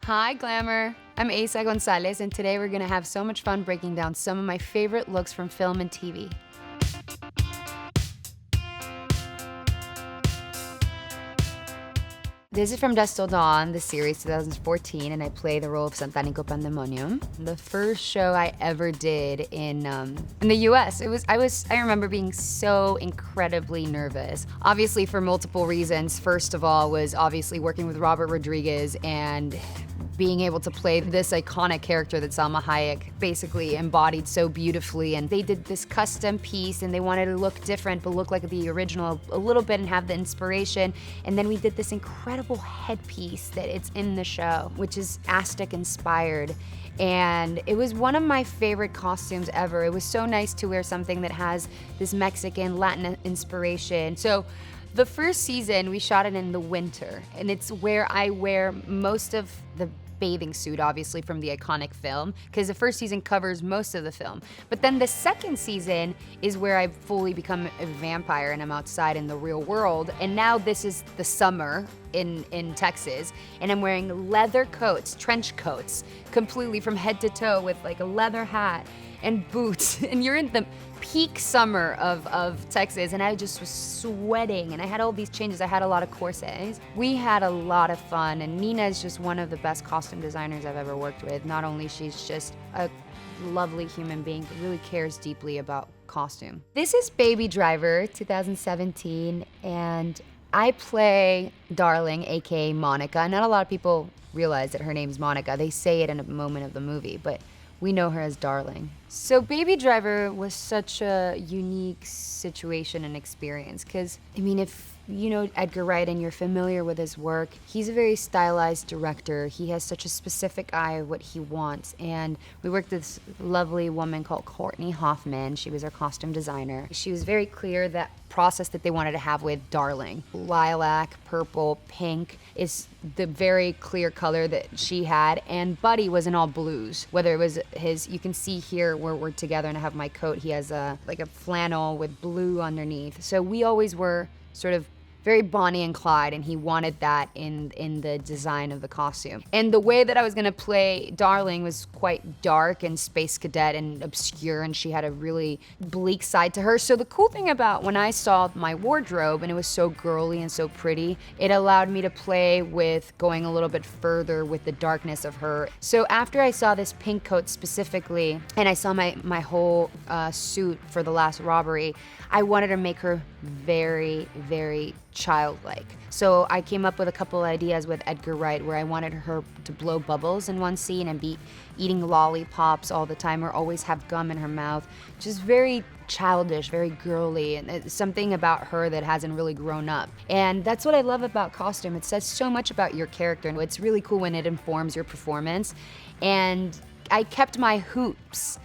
Hi, Glamour. I'm Eiza González, and today we're gonna have so much fun breaking down some of my favorite looks from film and TV. This is from Dusk Till Dawn, the series 2014, and I play the role of Satanico Pandemonium. The first show I ever did in the US. I remember being so incredibly nervous. Obviously for multiple reasons. First of all was obviously working with Robert Rodriguez and being able to play this iconic character that Salma Hayek basically embodied so beautifully. And they did this custom piece and they wanted to look different but look like the original a little bit and have the inspiration. And then we did this incredible headpiece that it's in the show, which is Aztec inspired. And it was one of my favorite costumes ever. It was so nice to wear something that has this Mexican, Latin inspiration. So the first season, we shot it in the winter, and it's where I wear most of the bathing suit, obviously, from the iconic film, because the first season covers most of the film. But then the second season is where I fully become a vampire and I'm outside in the real world. And now this is the summer in Texas, and I'm wearing leather coats, trench coats, completely from head to toe with like a leather hat and boots. And you're in the peak summer of Texas, and I just was sweating, and I had all these changes. I had a lot of corsets. We had a lot of fun, and Nina is just one of the best costume designers I've ever worked with. Not only she's just a lovely human being, but really cares deeply about costume. This is Baby Driver 2017, and I play Darling, aka Monica. Not a lot of people realize that her name's Monica. They say it in a moment of the movie, but we know her as Darling. So Baby Driver was such a unique situation and experience because, I mean, if you know Edgar Wright and you're familiar with his work, he's a very stylized director. He has such a specific eye of what he wants. And we worked with this lovely woman called Courtney Hoffman. She was our costume designer. She was very clear that process that they wanted to have with Darling. Lilac, purple, pink is the very clear color that she had. And Buddy was in all blues. Whether it was his, you can see here where we're together and I have my coat, he has like a flannel with blue underneath. So we always were sort of very Bonnie and Clyde, and he wanted that in the design of the costume. And the way that I was gonna play Darling was quite dark and space cadet and obscure, and she had a really bleak side to her. So the cool thing about when I saw my wardrobe, and it was so girly and so pretty, it allowed me to play with going a little bit further with the darkness of her. So after I saw this pink coat specifically, and I saw my whole suit for the last robbery, I wanted to make her very, very childlike. So I came up with a couple ideas with Edgar Wright where I wanted her to blow bubbles in one scene and be eating lollipops all the time or always have gum in her mouth. Just very childish, very girly, and it's something about her that hasn't really grown up. And that's what I love about costume. It says so much about your character, and it's really cool when it informs your performance. And I kept my hoops.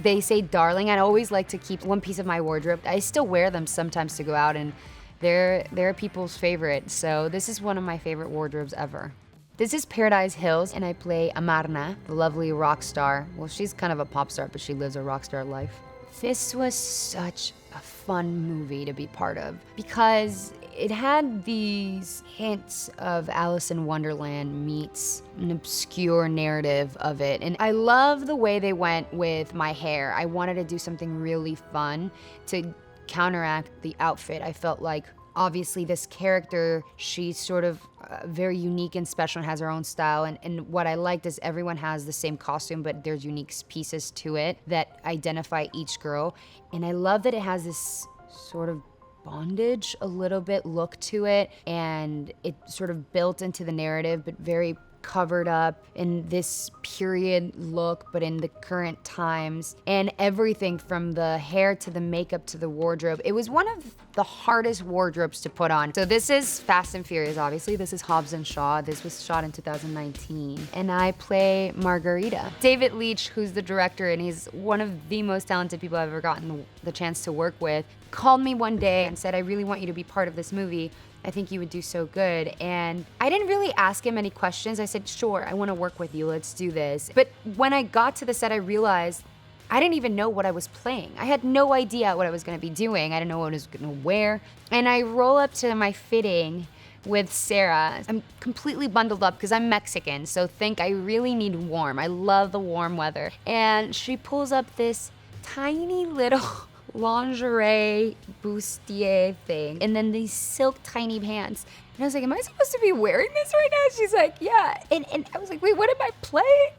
They say Darling. I always like to keep one piece of my wardrobe. I still wear them sometimes to go out, and they're people's favorite. So this is one of my favorite wardrobes ever. This is Paradise Hills, and I play Amarna, the lovely rock star. Well, she's kind of a pop star, but she lives a rock star life. This was such a fun movie to be part of because it had these hints of Alice in Wonderland meets an obscure narrative of it. And I love the way they went with my hair. I wanted to do something really fun to counteract the outfit. I felt like obviously this character, she's sort of very unique and special and has her own style. And what I liked is everyone has the same costume, but there's unique pieces to it that identify each girl. And I love that it has this sort of bondage, a little bit look to it, and it sort of built into the narrative, but very covered up in this period look, but in the current times, and everything from the hair to the makeup to the wardrobe. It was one of the hardest wardrobes to put on. So this is Fast and Furious, obviously. This is Hobbs and Shaw. This was shot in 2019. And I play Margarita. David Leitch, who's the director, and he's one of the most talented people I've ever gotten the chance to work with, called me one day and said, I really want you to be part of this movie. I think you would do so good. And I didn't really ask him any questions. I said, sure, I want to work with you. Let's do this. But when I got to the set, I realized I didn't even know what I was playing. I had no idea what I was going to be doing. I didn't know what I was going to wear. And I roll up to my fitting with Sarah. I'm completely bundled up because I'm Mexican, so think I really need warm. I love the warm weather. And she pulls up this tiny little lingerie bustier thing, and then these silk tiny pants. And I was like, am I supposed to be wearing this right now? She's like, yeah. And I was like, wait, what am I playing?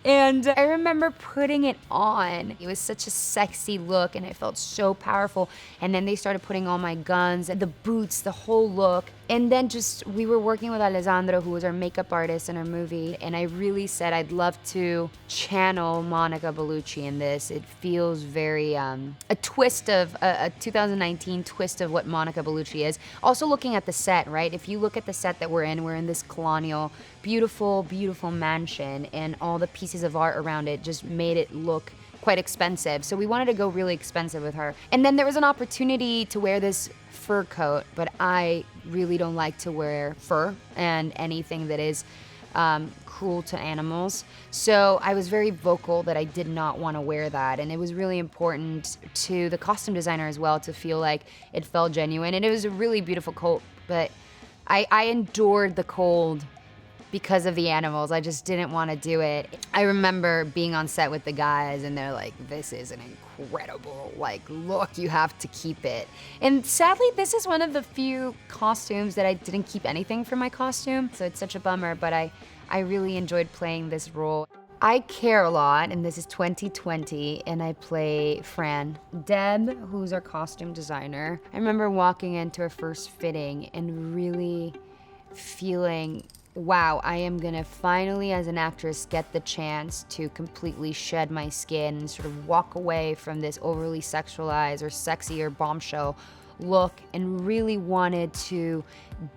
And I remember putting it on. It was such a sexy look and it felt so powerful. And then they started putting all my guns and the boots, the whole look. And then we were working with Alessandro, who was our makeup artist in our movie. And I really said, I'd love to channel Monica Bellucci in this. It feels very, a 2019 twist of what Monica Bellucci is. Also looking at the set, right? If you look at the set that we're in this colonial, beautiful, beautiful mansion, and all the pieces of art around it just made it look quite expensive. So we wanted to go really expensive with her. And then there was an opportunity to wear this fur coat, but I really don't like to wear fur and anything that is cruel to animals. So I was very vocal that I did not want to wear that. And it was really important to the costume designer as well to feel like it felt genuine. And it was a really beautiful coat, but I endured the cold because of the animals. I just didn't want to do it. I remember being on set with the guys and they're like, this is an incredible, look, you have to keep it. And sadly, this is one of the few costumes that I didn't keep anything from my costume. So it's such a bummer, but I really enjoyed playing this role. I care a lot, and this is 2020, and I play Fran. Deb, who's our costume designer, I remember walking into her first fitting and really feeling, wow, I am gonna finally, as an actress, get the chance to completely shed my skin and sort of walk away from this overly sexualized or sexy or bombshell look, and really wanted to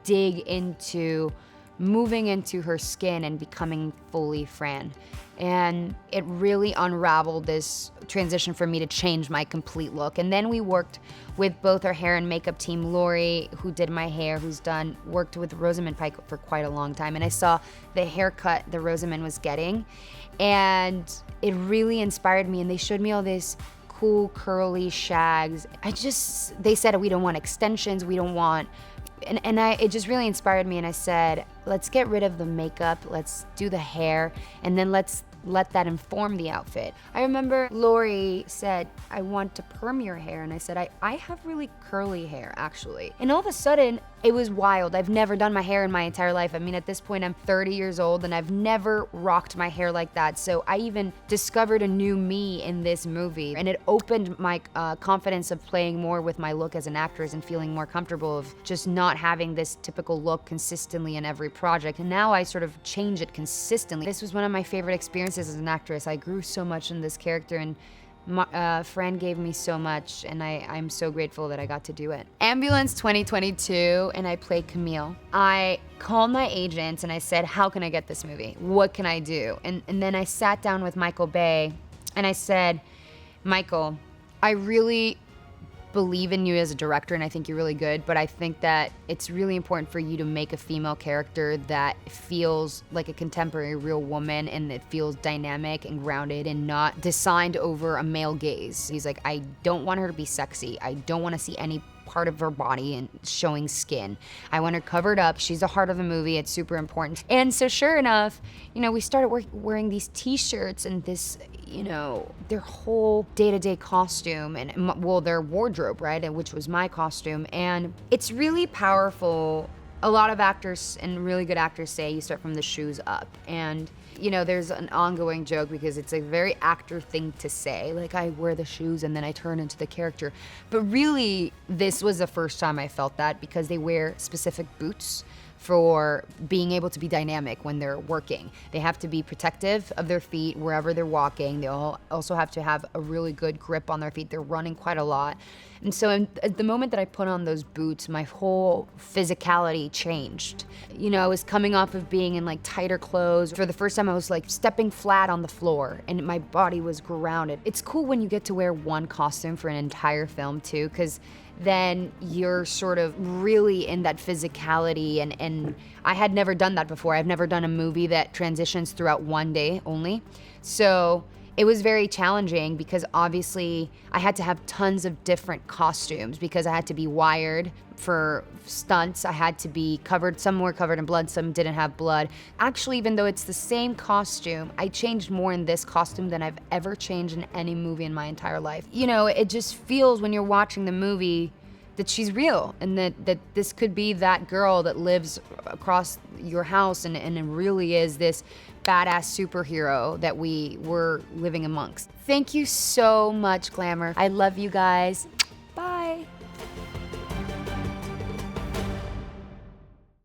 dig into moving into her skin and becoming fully Fran. And it really unraveled this transition for me to change my complete look. And then we worked with both our hair and makeup team, Lori, who did my hair, worked with Rosamund Pike for quite a long time. And I saw the haircut that Rosamund was getting, and it really inspired me. And they showed me all this cool curly shags. They said, we don't want extensions, we don't want, it just really inspired me, and I said, let's get rid of the makeup, let's do the hair, and then let's let that inform the outfit. I remember Lori said, I want to perm your hair, and I said, I have really curly hair, actually. And all of a sudden, it was wild. I've never done my hair in my entire life. I mean, at this point, I'm 30 years old, and I've never rocked my hair like that. So I even discovered a new me in this movie, and it opened my confidence of playing more with my look as an actress and feeling more comfortable of just not having this typical look consistently in every project. And now I sort of change it consistently. This was one of my favorite experiences as an actress. I grew so much in this character, and Fran gave me so much, and I'm so grateful that I got to do it. Ambulance 2022, and I played Camille. I called my agents and I said, how can I get this movie? What can I do? And then I sat down with Michael Bay and I said, Michael, I really believe in you as a director, and I think you're really good, but I think that it's really important for you to make a female character that feels like a contemporary real woman, and it feels dynamic and grounded and not designed over a male gaze. He's like, I don't want her to be sexy. I don't want to see any part of her body and showing skin. I want her covered up. She's the heart of the movie. It's super important. And so sure enough, we started wearing these t-shirts and this, their whole day-to-day costume and, their wardrobe, right? Which was my costume. And it's really powerful. A lot of actors and really good actors say you start from the shoes up. And there's an ongoing joke because it's a very actor thing to say, like, I wear the shoes and then I turn into the character. But really, this was the first time I felt that, because they wear specific boots for being able to be dynamic when they're working. They have to be protective of their feet wherever they're walking. They also have to have a really good grip on their feet. They're running quite a lot. And so at the moment that I put on those boots, my whole physicality changed. I was coming off of being in tighter clothes. For the first time, I was stepping flat on the floor and my body was grounded. It's cool when you get to wear one costume for an entire film too, because then you're sort of really in that physicality, and I had never done that before. I've never done a movie that transitions throughout one day only. So It was very challenging because obviously I had to have tons of different costumes because I had to be wired for stunts. I had to be covered, some were covered in blood, some didn't have blood. Actually, even though it's the same costume, I changed more in this costume than I've ever changed in any movie in my entire life. You know, it just feels when you're watching the movie that she's real and that this could be that girl that lives across your house and it really is this badass superhero that we were living amongst. Thank you so much, Glamour. I love you guys.